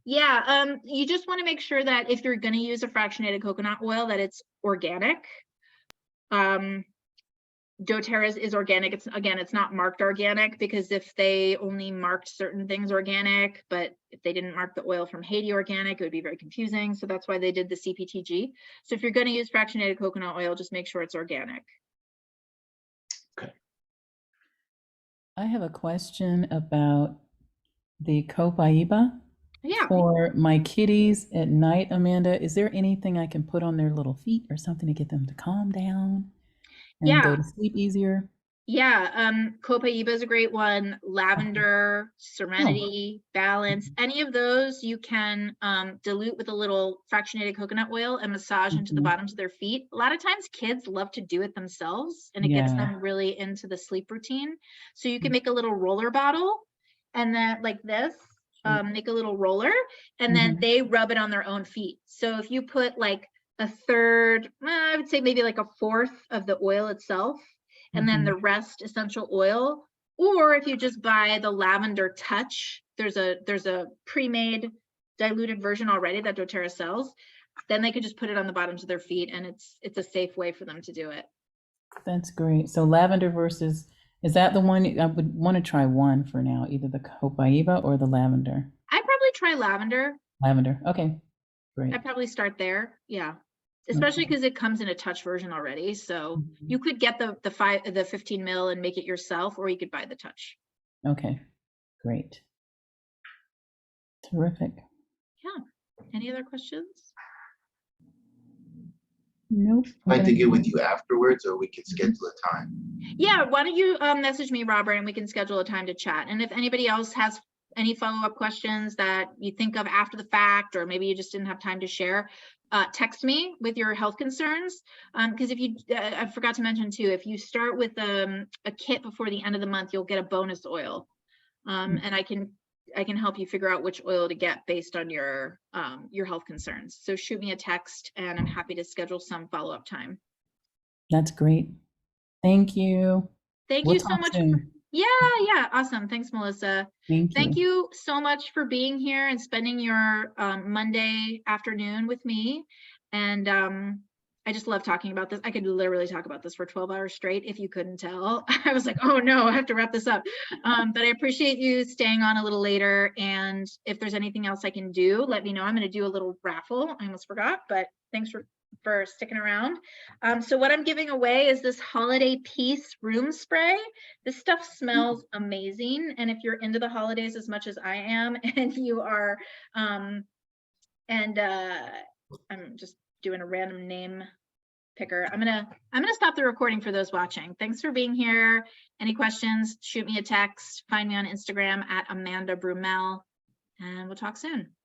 Yeah, you just want to make sure that if you're going to use a fractionated coconut oil, that it's organic. doTERRA is organic. It's not marked organic, because if they only marked certain things organic, but if they didn't mark the oil from Haiti organic, it would be very confusing. So that's why they did the CPTG. So if you're going to use fractionated coconut oil, just make sure it's organic. Okay. I have a question about the Copaiba. Yeah. For my kitties at night, Amanda, is there anything I can put on their little feet or something to get them to calm down and go to sleep easier? Yeah, Copaiba is a great one. Lavender, Serenity, Balance, any of those you can dilute with a little fractionated coconut oil and massage into the bottoms of their feet. A lot of times kids love to do it themselves, and it gets them really into the sleep routine. So you can make a little roller bottle and then like this, make a little roller, and then they rub it on their own feet. So if you put like a third, I would say maybe like a fourth of the oil itself, and then the rest essential oil, or if you just buy the Lavender Touch, there's a pre-made diluted version already that doTERRA sells, then they could just put it on the bottoms of their feet, and it's a safe way for them to do it. That's great. So lavender versus, is that the one? I would want to try one for now, either the Copaiba or the lavender. I'd probably try lavender. Lavender, okay, great. I'd probably start there, yeah. Especially because it comes in a touch version already. So you could get the 15 mil and make it yourself, or you could buy the touch. Okay, great. Terrific. Yeah. Any other questions? Nope. I'd like to get with you afterwards, or we can schedule a time. Yeah, why don't you message me, Robert, and we can schedule a time to chat. And if anybody else has any follow-up questions that you think of after the fact, or maybe you just didn't have time to share, text me with your health concerns. Because if you, I forgot to mention too, if you start with a kit before the end of the month, you'll get a bonus oil. And I can help you figure out which oil to get based on your health concerns. So shoot me a text, and I'm happy to schedule some follow-up time. That's great. Thank you. Thank you so much. Yeah, awesome. Thanks, Melissa. Thank you so much for being here and spending your Monday afternoon with me. And I just love talking about this. I could literally talk about this for 12 hours straight if you couldn't tell. I was like, oh no, I have to wrap this up. But I appreciate you staying on a little later. And if there's anything else I can do, let me know. I'm going to do a little raffle. I almost forgot, but thanks for sticking around. So what I'm giving away is this Holiday Peace room spray. This stuff smells amazing. And if you're into the holidays as much as I am, and you are, I'm just doing a random name picker. I'm gonna stop the recording for those watching. Thanks for being here. Any questions, shoot me a text, find me on Instagram at Amanda Brumel, and we'll talk soon.